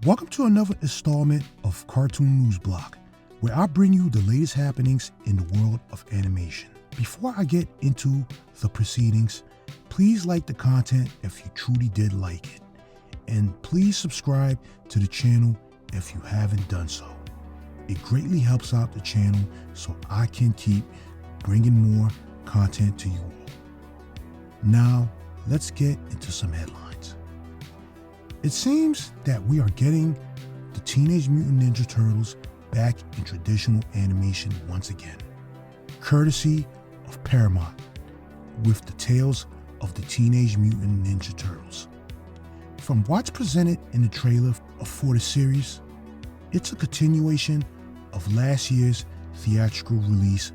Welcome to another installment of Cartoon News Block, where I bring you the latest happenings in the world of animation. Before I get into the proceedings, please like the content if you truly did like it. And please subscribe to the channel if you haven't done so. It greatly helps out the channel so I can keep bringing more content to you all. Now, let's get into some headlines. It seems that we are getting the Teenage Mutant Ninja Turtles back in traditional animation once again, courtesy of Paramount, with the Tales of the Teenage Mutant Ninja Turtles. From what's presented in the trailer for the series, it's a continuation of last year's theatrical release,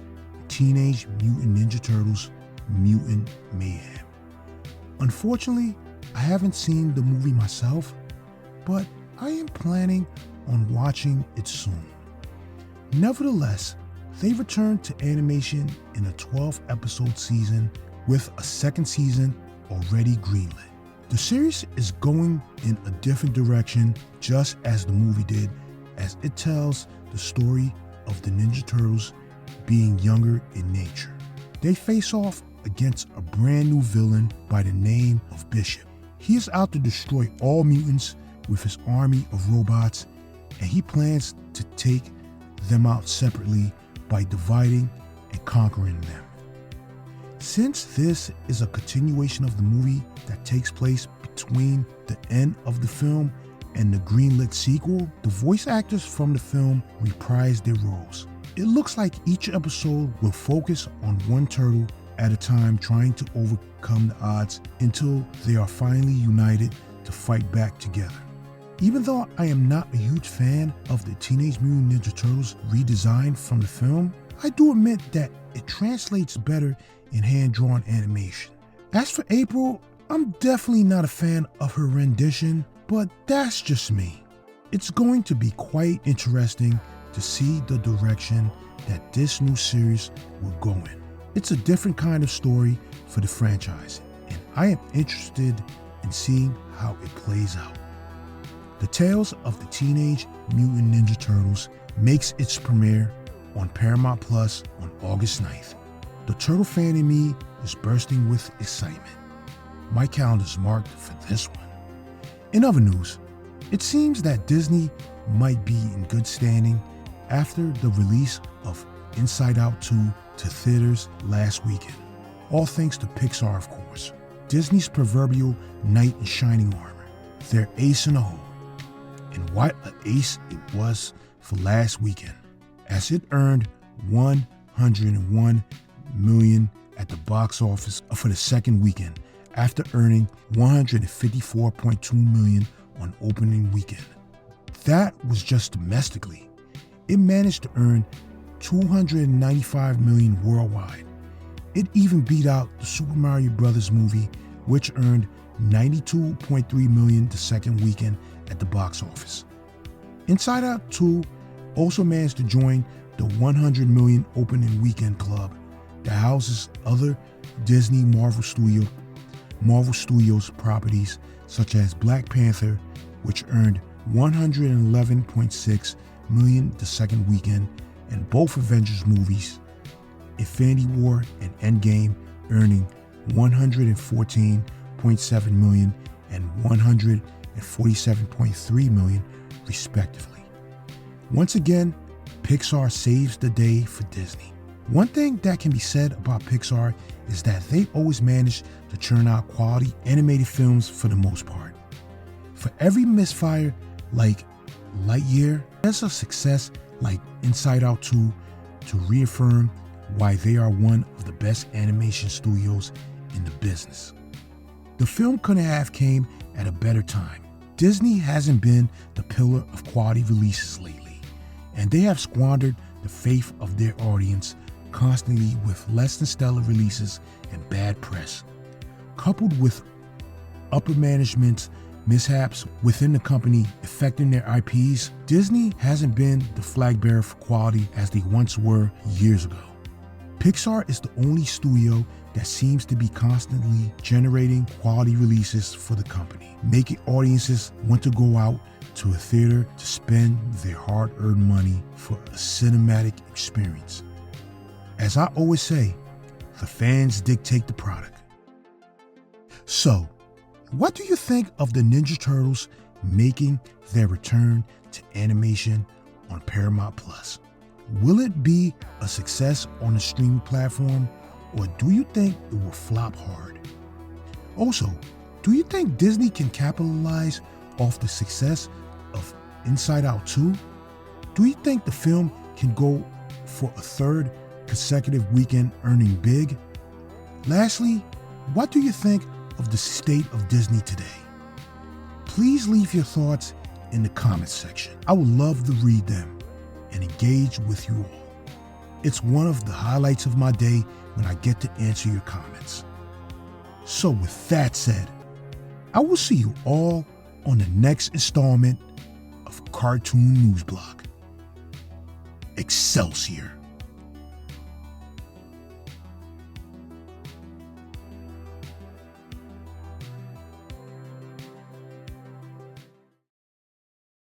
Teenage Mutant Ninja Turtles Mutant Mayhem. Unfortunately, I haven't seen the movie myself, but I am planning on watching it soon. Nevertheless, they returned to animation in a 12-episode season with a second season already greenlit. The series is going in a different direction, just as the movie did, as it tells the story of the Ninja Turtles being younger in nature. They face off against a brand new villain by the name of Bishop. He is out to destroy all mutants with his army of robots, and he plans to take them out separately by dividing and conquering them. Since this is a continuation of the movie that takes place between the end of the film and the greenlit sequel, the voice actors from the film reprise their roles. It looks like each episode will focus on one turtle at a time, trying to overcome the odds until they are finally united to fight back together. Even though I am not a huge fan of the Teenage Mutant Ninja Turtles redesign from the film, I do admit that it translates better in hand-drawn animation. As for April, I'm definitely not a fan of her rendition, but that's just me. It's going to be quite interesting to see the direction that this new series will go in. It's a different kind of story for the franchise, and I am interested in seeing how it plays out. The Tales of the Teenage Mutant Ninja Turtles makes its premiere on Paramount Plus on August 9th. The turtle fan in me is bursting with excitement. My calendar's marked for this one. In other news, it seems that Disney might be in good standing after the release of Inside Out 2 to theaters last weekend. All thanks to Pixar, of course. Disney's proverbial knight in shining armor. Their ace in the hole. And what an ace it was for last weekend, as it earned $101 million at the box office for the second weekend, after earning $154.2 million on opening weekend. That was just domestically. It managed to earn $295 million worldwide. It even beat out the Super Mario Bros. Movie, which earned $92.3 million the second weekend at the box office. Inside Out 2 also managed to join the 100 million opening weekend club that houses other Disney Marvel Studios properties such as Black Panther, which earned $111.6 million the second weekend, and both Avengers movies, Infinity War and Endgame, earning $114.7 million and $147.3 million respectively. Once again, Pixar saves the day for Disney. One thing that can be said about Pixar is that they always manage to churn out quality animated films for the most part. For every misfire like Lightyear, there's a success like Inside Out 2 to reaffirm why they are one of the best animation studios in the business. The film couldn't have came at a better time. Disney hasn't been the pillar of quality releases lately, and they have squandered the faith of their audience constantly with less than stellar releases and bad press. Coupled with upper management's mishaps within the company affecting their IPs, Disney hasn't been the flag bearer for quality as they once were years ago. Pixar is the only studio that seems to be constantly generating quality releases for the company, making audiences want to go out to a theater to spend their hard-earned money for a cinematic experience. As I always say, the fans dictate the product. So, what do you think of the Ninja Turtles making their return to animation on Paramount Plus? Will it be a success on a streaming platform, or do you think it will flop hard? Also, do you think Disney can capitalize off the success of Inside Out 2? Do you think the film can go for a third consecutive weekend earning big? Lastly, what do you think of the state of Disney today? Please leave your thoughts in the comments section. I would love to read them and engage with you all. It's one of the highlights of my day when I get to answer your comments. So with that said, I will see you all on the next installment of Cartoon News Block. Excelsior!